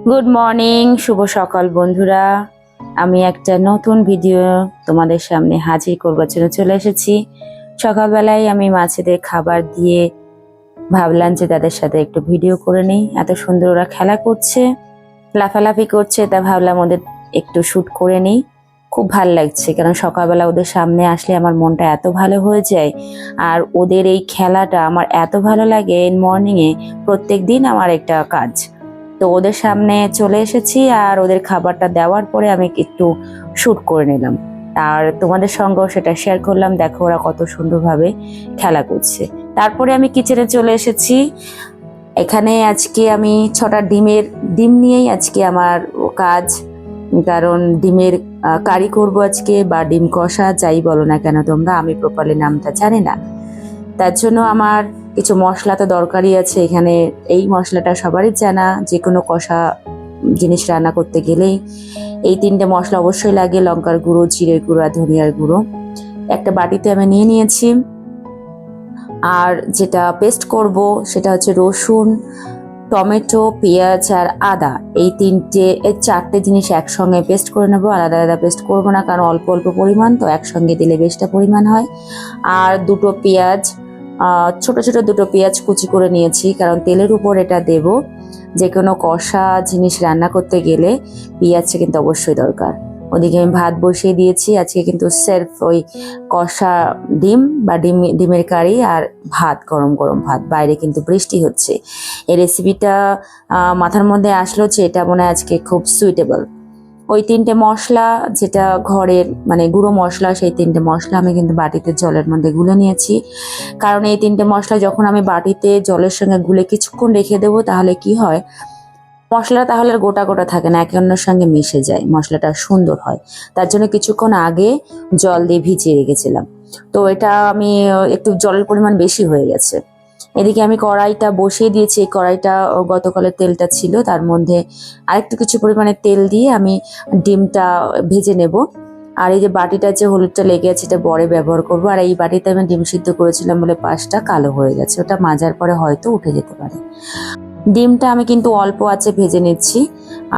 Good morning, শুভ সকাল বন্ধুরা। আমি একটা নতুন ভিডিও তোমাদের সামনে হাজির করবার জন্য চলে এসেছি। সকালবেলায় আমি মাছেদের খাবার দিয়ে ভাবলাম যে তাদের সাথে একটু ভিডিও করে নিই। এত সুন্দর ওরা খেলা করছে, লাফালাফি করছে, তা ভাবলাম ওদের একটু শ্যুট করে নিই। খুব ভালো লাগছে, কারণ সকালবেলা ওদের সামনে আসলে আমার মনটা এত ভালো হয়ে যায়। আর ওদের এই খেলাটা আমার এত ভালো লাগে। মর্নিংয়ে প্রত্যেক দিন আমার একটা কাজ। তো ওদের সামনে চলে এসেছি, আর ওদের খাবারটা দেওয়ার পরে আমি একটু শ্যুট করে নিলাম, আর তোমাদের সঙ্গেও সেটা শেয়ার করলাম। দেখো ওরা কত সুন্দরভাবে খেলা করছে। তারপরে আমি কিচেনে চলে এসেছি। এখানে আজকে আমি 6টা ডিম নিয়েই আজকে আমার কাজ, কারণ ডিমের কারি করব আজকে, বা ডিম কষা যাই বলো না কেন তোমরা, আমি প্রপারলি নামটা জানি না। তার জন্য আমার কিছু মশলা তো দরকারই আছে। এখানে এই মশলাটা সবারই জানা, যে কোনো কষা জিনিস রান্না করতে গেলেই এই 3টে মশলা অবশ্যই লাগে: লঙ্কার গুঁড়ো, জিরের গুঁড়ো আর ধনিয়ার গুঁড়ো। একটা বাটিতে আমি নিয়ে নিয়েছি। আর যেটা পেস্ট করব সেটা হচ্ছে রসুন, টমেটো, পেঁয়াজ আর আদা। এই 4টে জিনিস একসঙ্গে পেস্ট করে নেব। আলাদা আলাদা পেস্ট করব না, কারণ অল্প অল্প পরিমাণ তো, একসঙ্গে দিলে বেশটা পরিমাণ হয়। আর দুটো পেঁয়াজ, ছোট ছোট দুটো পেঁয়াজ কুচি করে নিয়েছি, কারণ তেলের উপর এটা দেব। যে কোনো কষা জিনিস রান্না করতে গেলে পেঁয়াজটা কিন্তু অবশ্যই দরকার। ওদিকে আমি ভাত বসিয়ে দিয়েছি। আজকে কিন্তু সেলফ ওই কষা ডিম বা ডিমের কারি আর ভাত, গরম গরম ভাত। বাইরে কিন্তু বৃষ্টি হচ্ছে। এই রেসিপিটা মাথার মধ্যে আসলো যে এটা মনে হয় আজকে খুব সুইটেবল। ওই 3টে মশলা, যেটা ঘরের মানে গুঁড়ো মশলা, সেই 3টে মশলা আমি কিন্তু বাটিতে জলের মধ্যে গুলে নিয়েছি। কারণ এই 3টে মশলা যখন আমি বাটিতে জলের সঙ্গে গুলে কিছুক্ষণ রেখে দেবো, তাহলে কি হয়, মশলাটা তাহলে আর গোটা গোটা থাকে না, একে অন্যের সঙ্গে মিশে যায়, মশলাটা সুন্দর হয়। তার জন্য কিছুক্ষণ আগে জল দিয়ে ভিজিয়ে রেখেছিলাম। তো এটা আমি একটু জলের পরিমাণ বেশি হয়ে গেছে। এদিকে আমি কড়াইটা বসিয়ে দিয়েছি। এই কড়াইটা গতকালের তেলটা ছিল, তার মধ্যে আরেকটু কিছু পরিমাণে তেল দিয়ে আমি ডিমটা ভেজে নেব। আর এই যে বাটিটা যে হলুদটা লেগে আছে, এটা পরে ব্যবহার করব। আর এই বাটিতে আমি ডিম সিদ্ধ করেছিলাম বলে পাশটা কালো হয়ে গেছে, ওটা মাজার পরে হয়তো উঠে যেতে পারে। ডিমটা আমি কিন্তু অল্প আঁচে ভেজে নিচ্ছি,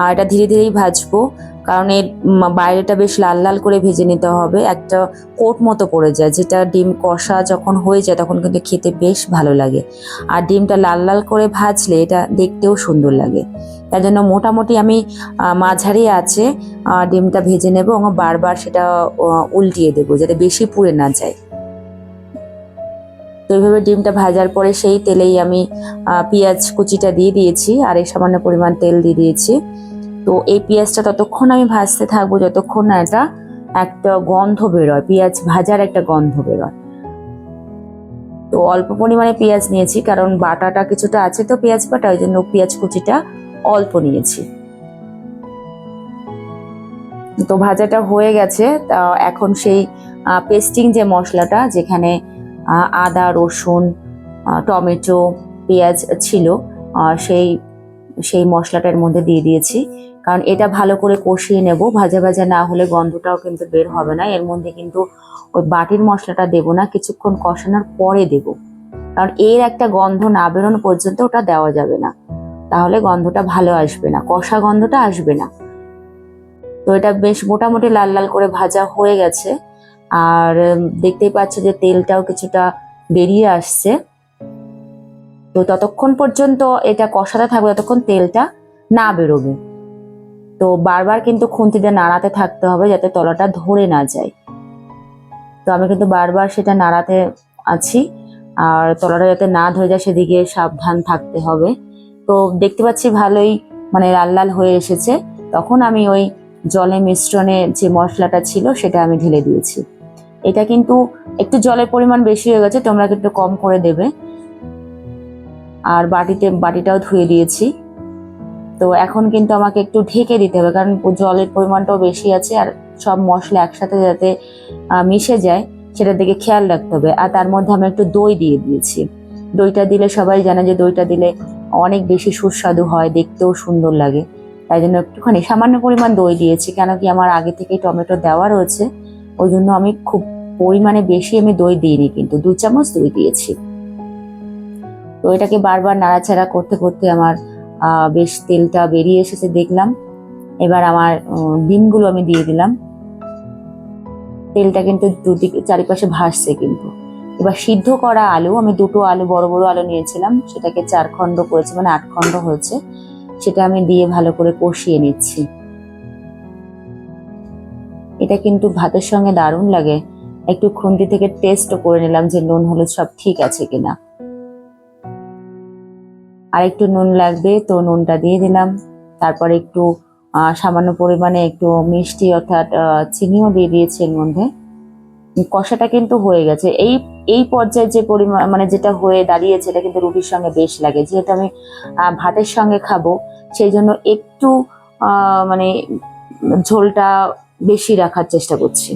আর এটা ধীরে ধীরেই ভাজবো, কারণ এর বাইরেটা বেশ লাল লাল করে ভেজে নিতে হবে। একটা কোট মতো পড়ে যায়, যেটা ডিম কষা যখন হয়ে যায় তখন কিন্তু খেতে বেশ ভালো লাগে। আর ডিমটা লাল লাল করে ভাজলে এটা দেখতেও সুন্দর লাগে। তার জন্য মোটামুটি আমি মাঝারি আছে ডিমটা ভেজে নেব, এবং বারবার সেটা উল্টিয়ে দেবো যাতে বেশি পুড়ে না যায়। তো এইভাবে ডিমটা ভাজার পরে সেই তেলেই আমি পেঁয়াজ কুচিটা দিয়ে দিয়েছি, আর এই সামান্য পরিমাণ তেল দিয়ে দিয়েছি। তো এই পেঁয়াজটা ততক্ষণ আমি ভাজতে থাকবো যতক্ষণ না এটা একটা গন্ধ বেরোয়, পেঁয়াজ ভাজার একটা গন্ধ বেরোয়। তো অল্প পরিমাণে পেঁয়াজ নিয়েছি, কারণ বাটাটা কিছুটা আছে তো পেঁয়াজ বাটা, ওই জন্য পেঁয়াজ কুচিটা অল্প নিয়েছি। তো ভাজাটা হয়ে গেছে। তা এখন সেই পেস্টিং যে মশলাটা, যেখানে আদা, রসুন, টমেটো, পেঁয়াজ ছিল, সেই সেই মশলাটার মধ্যে দিয়ে দিয়েছি। কারণ এটা ভালো করে কষিয়ে নেব, ভাজা ভাজা না হলে গন্ধটাও কিন্তু বের হবে না। এর মধ্যে কিন্তু ওই বাটির মশলাটা দেব না, কিছুক্ষণ কষানোর পরে দেব, কারণ এর একটা গন্ধ না বেরোনো পর্যন্ত ওটা দেওয়া যাবে না, তাহলে গন্ধটা ভালো আসবে না, কষা গন্ধটা আসবে না। তো এটা বেশ মোটামুটি লাল লাল করে ভাজা হয়ে গেছে, আর দেখতেই পাচ্ছ যে তেলটাও কিছুটা বেরিয়ে আসছে। তো ততক্ষণ পর্যন্ত এটা কষাতে থাকবে যতক্ষণ তেলটা না বেরোবে। তো বারবার কিন্তু খুন্তিতে নাড়াতে থাকতে হবে যাতে তলাটা ধরে না যায়। তো আমি কিন্তু বারবার সেটা নাড়াতে আছি, আর তলাটা যাতে না ধরে যায় সেদিকে সাবধান থাকতে হবে। তো দেখতে পাচ্ছি ভালোই মানে লাল লাল হয়ে এসেছে। তখন আমি ওই জলে মিশ্রণে যে মশলাটা ছিল সেটা আমি ঢেলে দিয়েছি। এটা কিন্তু একটু জলের পরিমাণ বেশি হয়ে গেছে, তোমরা একটু কম করে দেবে। আর বাটিটাও ধুয়ে দিয়েছি। তো এখন কিন্তু আমাকে একটু ঢেকে দিতে হবে, কারণ জলের পরিমাণটাও বেশি আছে, আর সব মশলা একসাথে যাতে মিশে যায় সেটার দিকে খেয়াল রাখতে হবে। আর তার মধ্যে আমি একটু দই দিয়ে দিয়েছি। দইটা দিলে সবাই জানে যে দইটা দিলে অনেক বেশি সুস্বাদু হয়, দেখতেও সুন্দর লাগে। তাই জন্য একটুখানি সামান্য পরিমাণ দই দিয়েছি, কেন কি আমার আগে থেকেই টমেটো দেওয়া রয়েছে, ওই জন্য আমি খুব পরিমাণে বেশি আমি দই দিইনি, কিন্তু 2 চামচ দই দিয়েছি। তো এটাকে বারবার নাড়াচাড়া করতে করতে আমার বেশ তেলটা বেরিয়ে এসেছে দেখলাম। এবার আমার ডিমগুলো আমি দিয়ে দিলাম। তেলটা কিন্তু দুদিকে চারিপাশে ভাসছে কিন্তু। এবার সিদ্ধ করা আলু, আমি দুটো আলু বড় বড় আলু নিয়েছিলাম, সেটাকে 4 খণ্ড করেছি, মানে 8 খণ্ড হয়েছে, সেটা আমি দিয়ে ভালো করে কষিয়ে নিচ্ছি। এটা কিন্তু ভাতের সঙ্গে দারুণ লাগে। একটু খুন্তি থেকে টেস্টও করে নিলাম যে নুন হলুদ সব ঠিক আছে কিনা। আর একটু নুন লাগবে তো নুনটা দিয়ে দিলাম। তারপর একটু সামান্য পরিমাণে একটু মিষ্টি অর্থাৎ চিনিও দিয়ে দিয়েছি এর মধ্যে। কষাটা কিন্তু হয়ে গেছে। এই পর্যায়ে যে পরিমাণ মানে যেটা হয়ে দাঁড়িয়েছে এটা কিন্তু রুটির সঙ্গে বেশ লাগে। যেহেতু আমি ভাতের সঙ্গে খাবো সেই জন্য একটু মানে ঝোলটা বেশি রাখার চেষ্টা করছি।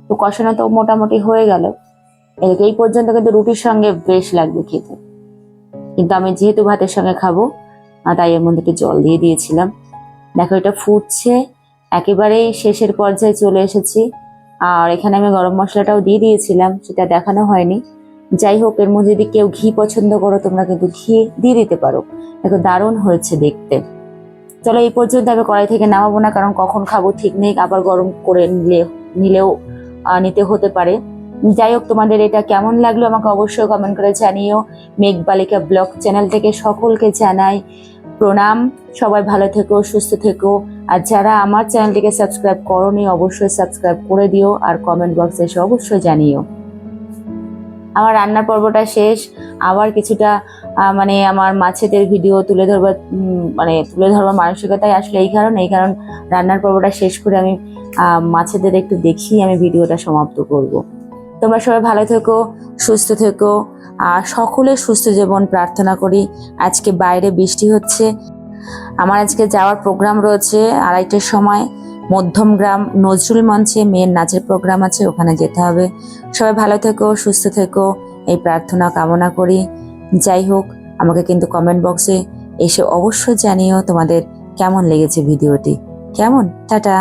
তো কষানো তো মোটামুটি হয়ে গেল। এই পর্যন্ত কিন্তু রুটির সঙ্গে বেশ লাগবে খেতে, কিন্তু আমি যেহেতু ভাতের সঙ্গে খাবো তাই এর মধ্যে একটু জল দিয়ে দিয়েছিলাম। দেখো এটা ফুটছে, একেবারেই শেষের পর্যায়ে চলে এসেছি। আর এখানে আমি গরম মশলাটাও দিয়ে দিয়েছিলাম, সেটা দেখানো হয়নি। যাই হোক, এর মধ্যে যদি কেউ ঘি পছন্দ করো তোমরা কিন্তু ঘি দিয়ে দিতে পারো। দেখো দারুণ হয়েছে দেখতে। চলো এই পর্যন্ত আমি কড়াই থেকে নামাবো না, কারণ কখন খাবো ঠিক নেই, আবার গরম করে নিলেও নিতে হতে পারে। যাই হোক, তোমাদের এটা কেমন লাগলো আমাকে অবশ্যই কমেন্ট করে জানিও। মেঘবালিকা ব্লগ চ্যানেল থেকে সকলকে জানাই প্রণাম। সবাই ভালো থেকো, সুস্থ থেকো। আর যারা আমার চ্যানেলটিকে সাবস্ক্রাইব করোনি অবশ্যই সাবস্ক্রাইব করে দিও, আর কমেন্ট বক্সে এসে অবশ্যই জানিও। আমার রান্নার পর্বটা শেষ। আবার কিছুটা মানে আমার মাছেদের ভিডিও তুলে ধরবার মানসিকতায় আসলে এই কারণ রান্নার পর্বটা শেষ করে আমি মাছেদের একটু দেখি আমি ভিডিওটা সমাপ্ত করব। তোমরা সবাই ভালো থেকো, সুস্থ থেকো, আর সকলের সুস্থ জীবন প্রার্থনা করি। আজকে বাইরে বৃষ্টি হচ্ছে। আমার আজকে যাওয়ার প্রোগ্রাম রয়েছে 2:30টার সময় মধ্যমগ্রাম নজরুল মঞ্চে মেয়ের নাচের প্রোগ্রাম আছে, ওখানে যেতে হবে। সবাই ভালো থেকো, সুস্থ থেকো, এই প্রার্থনা কামনা করি। যাই হোক, আমাকে কিন্তু কমেন্ট বক্সে এসে অবশ্যই জানিও তোমাদের কেমন লেগেছে ভিডিওটি। কেমন? টাটা।